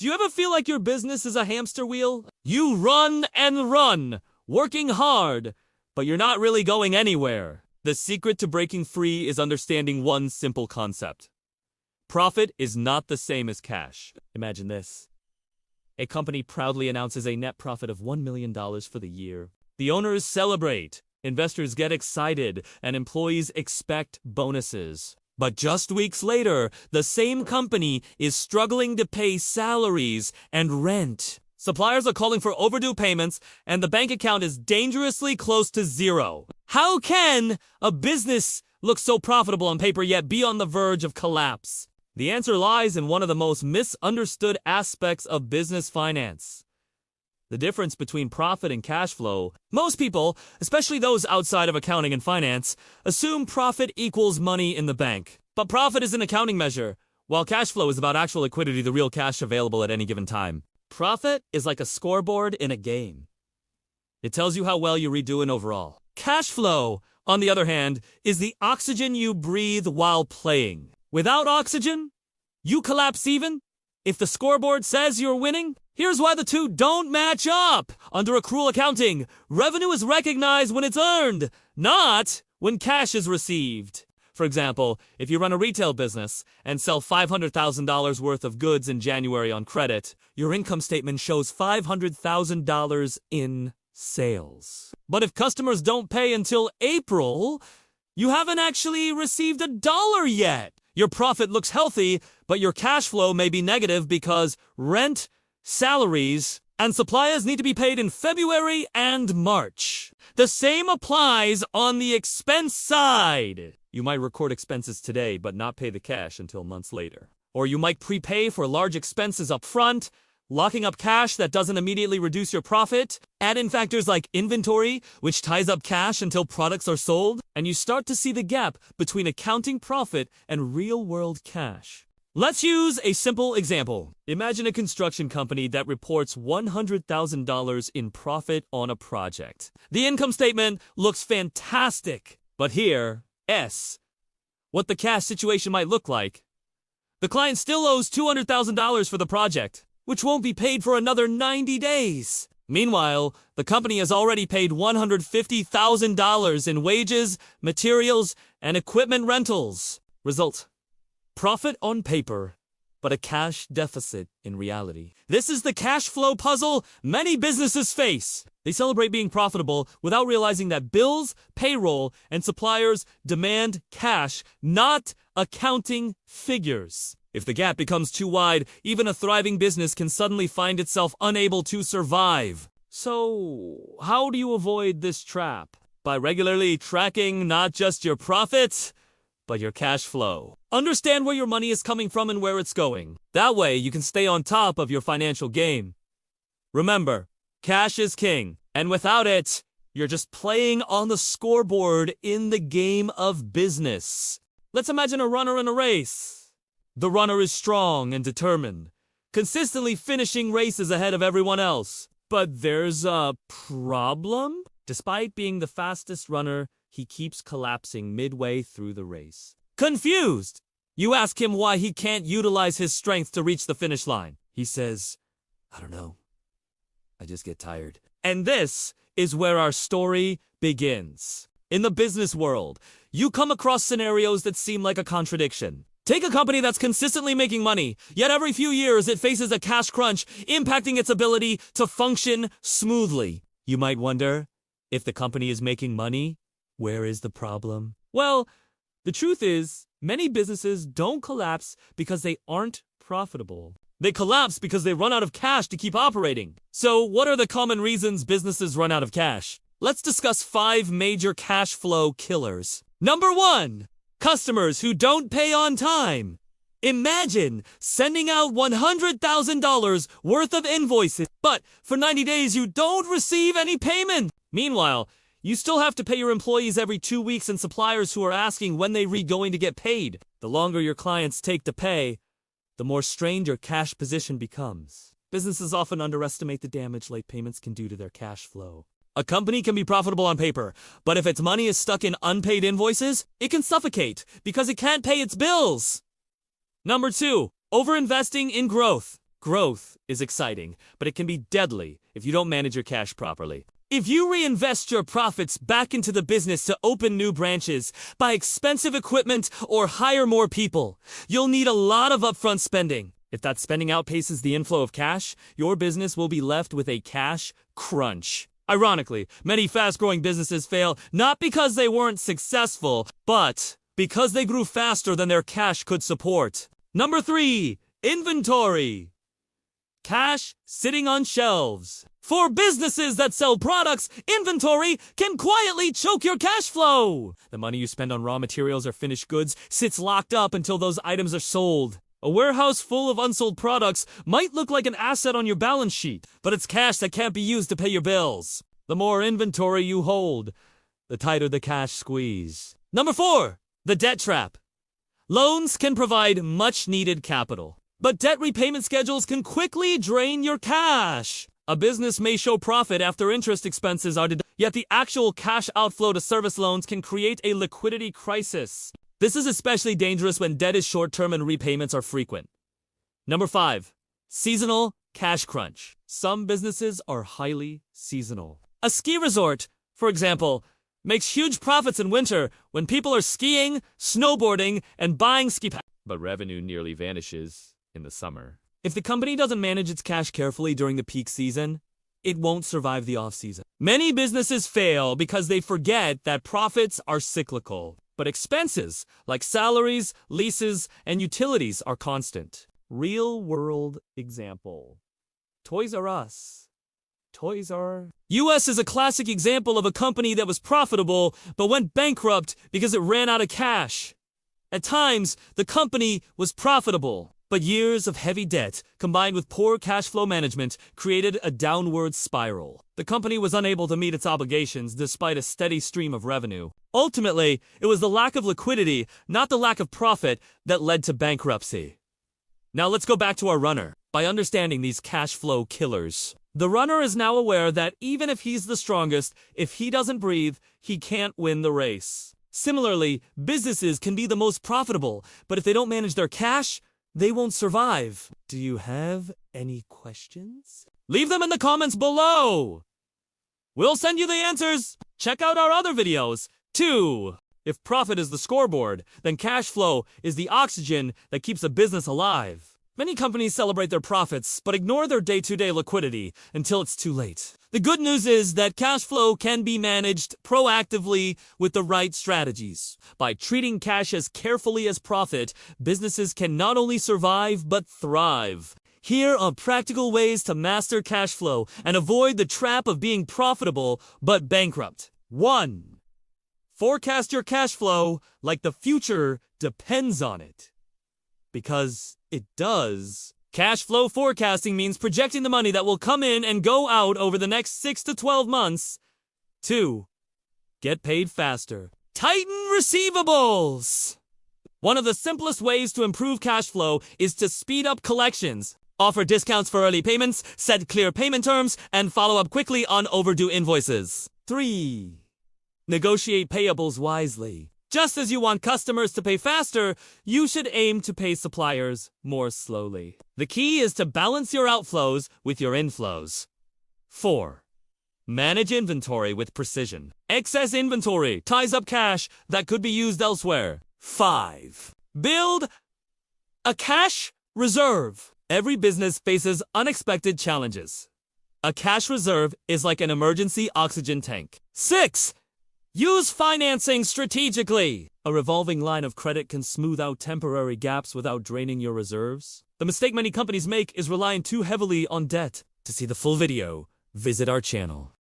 Do you ever feel like your business is a hamster wheel? You run and run, working hard, but you're not really going anywhere. The secret to breaking free is understanding one simple concept. Profit is not the same as cash. Imagine this. A company proudly announces a net profit of $1 million for the year. The owners celebrate, investors get excited, and employees expect bonuses. But just weeks later, the same company is struggling to pay salaries and rent. Suppliers are calling for overdue payments, and the bank account is dangerously close to zero. How can a business look so profitable on paper yet be on the verge of collapse? The answer lies in one of the most misunderstood aspects of business finance. The difference between profit and cash flow. Most people, especially those outside of accounting and finance, assume profit equals money in the bank. But profit is an accounting measure, while cash flow is about actual liquidity, the real cash available at any given time. Profit is like a scoreboard in a game. It tells you how well you're doing overall. Cash flow, on the other hand, is the oxygen you breathe while playing. Without oxygen, you collapse even if the scoreboard says you're winning. Here's why the two don't match up. Under accrual accounting, revenue is recognized when it's earned, not when cash is received. For example, if you run a retail business and sell $500,000 worth of goods in January on credit, your income statement shows $500,000 in sales. But if customers don't pay until April, you haven't actually received $1 yet. Your profit looks healthy, but your cash flow may be negative because rent, salaries, and suppliers need to be paid in February and March. The same applies on the expense side. You might record expenses today but not pay the cash until months later. Or you might prepay for large expenses up front, locking up cash that doesn't immediately reduce your profit. Add in factors like inventory, which ties up cash until products are sold, and you start to see the gap between accounting profit and real-world cash. Let's use a simple example. Imagine a construction company that reports $100,000 in profit on a project. The income statement looks fantastic, but here, what the cash situation might look like. The client still owes $200,000 for the project, which won't be paid for another 90 days. Meanwhile, the company has already paid $150,000 in wages, materials, and equipment rentals. Result: profit on paper, but a cash deficit in reality. This is the cash flow puzzle many businesses face. They celebrate being profitable without realizing that bills, payroll, and suppliers demand cash, not accounting figures. If the gap becomes too wide, even a thriving business can suddenly find itself unable to survive. So, how do you avoid this trap? By regularly tracking not just your profits, but your cash flow. Understand where your money is coming from and where it's going. That way, you can stay on top of your financial game. Remember, cash is king, and without it, you're just playing on the scoreboard in the game of business. Let's imagine a runner in a race. The runner is strong and determined, consistently finishing races ahead of everyone else. But there's a problem. Despite being the fastest runner, he keeps collapsing midway through the race. Confused, you ask him why he can't utilize his strength to reach the finish line. He says, "I don't know. I just get tired." And this is where our story begins. In the business world, you come across scenarios that seem like a contradiction. Take a company that's consistently making money, yet every few years it faces a cash crunch, impacting its ability to function smoothly. You might wonder, if the company is making money, where is the problem? Well, the truth is, many businesses don't collapse because they aren't profitable. They collapse because they run out of cash to keep operating. So, what are the common reasons businesses run out of cash? Let's discuss 5 major cash flow killers. Number 1. Customers who don't pay on time. Imagine sending out $100,000 worth of invoices, but for 90 days you don't receive any payment. Meanwhile, you still have to pay your employees every 2 weeks and suppliers who are asking when they're going to get paid. The longer your clients take to pay, the more strained your cash position becomes. Businesses often underestimate the damage late payments can do to their cash flow. A company can be profitable on paper, but if its money is stuck in unpaid invoices, it can suffocate because it can't pay its bills. Number 2, overinvesting in growth. Growth is exciting, but it can be deadly if you don't manage your cash properly. If you reinvest your profits back into the business to open new branches, buy expensive equipment, or hire more people, you'll need a lot of upfront spending. If that spending outpaces the inflow of cash, your business will be left with a cash crunch. Ironically, many fast-growing businesses fail not because they weren't successful, but because they grew faster than their cash could support. Number 3, inventory. Cash sitting on shelves. For businesses that sell products, inventory can quietly choke your cash flow. The money you spend on raw materials or finished goods sits locked up until those items are sold. A warehouse full of unsold products might look like an asset on your balance sheet, but it's cash that can't be used to pay your bills. The more inventory you hold, the tighter the cash squeeze. Number 4, the debt trap. Loans can provide much-needed capital, but debt repayment schedules can quickly drain your cash. A business may show profit after interest expenses are deducted, yet the actual cash outflow to service loans can create a liquidity crisis. This is especially dangerous when debt is short-term and repayments are frequent. Number 5, seasonal cash crunch. Some businesses are highly seasonal. A ski resort, for example, makes huge profits in winter when people are skiing, snowboarding, and buying ski packs. But revenue nearly vanishes in the summer. If the company doesn't manage its cash carefully during the peak season, it won't survive the off-season. Many businesses fail because they forget that profits are cyclical, but expenses like salaries, leases, and utilities are constant. Real-world example. Toys R Us. Toys R US is a classic example of a company that was profitable but went bankrupt because it ran out of cash. At times, the company was profitable, but years of heavy debt, combined with poor cash flow management, created a downward spiral. The company was unable to meet its obligations despite a steady stream of revenue. Ultimately, it was the lack of liquidity, not the lack of profit, that led to bankruptcy. Now let's go back to our runner. By understanding these cash flow killers, the runner is now aware that even if he's the strongest, if he doesn't breathe, he can't win the race. Similarly, businesses can be the most profitable, but if they don't manage their cash, they won't survive. Do you have any questions? Leave them in the comments below. We'll send you the answers. Check out our other videos. 2. If profit is the scoreboard, then cash flow is the oxygen that keeps a business alive. Many companies celebrate their profits, but ignore their day-to-day liquidity until it's too late. The good news is that cash flow can be managed proactively with the right strategies. By treating cash as carefully as profit, businesses can not only survive, but thrive. Here are practical ways to master cash flow and avoid the trap of being profitable, but bankrupt. 1. Forecast your cash flow like the future depends on it. Because it does. Cash flow forecasting means projecting the money that will come in and go out over the next 6 to 12 months. 2. Get paid faster. Tighten receivables. One of the simplest ways to improve cash flow is to speed up collections. Offer discounts for early payments, set clear payment terms, and follow up quickly on overdue invoices. 3. Negotiate payables wisely. Just as you want customers to pay faster, you should aim to pay suppliers more slowly. The key is to balance your outflows with your inflows. 4. Manage inventory with precision. Excess inventory ties up cash that could be used elsewhere. 5. Build a cash reserve. Every business faces unexpected challenges. A cash reserve is like an emergency oxygen tank. 6. Use financing strategically. A revolving line of credit can smooth out temporary gaps without draining your reserves. The mistake many companies make is relying too heavily on debt. To see the full video, visit our channel.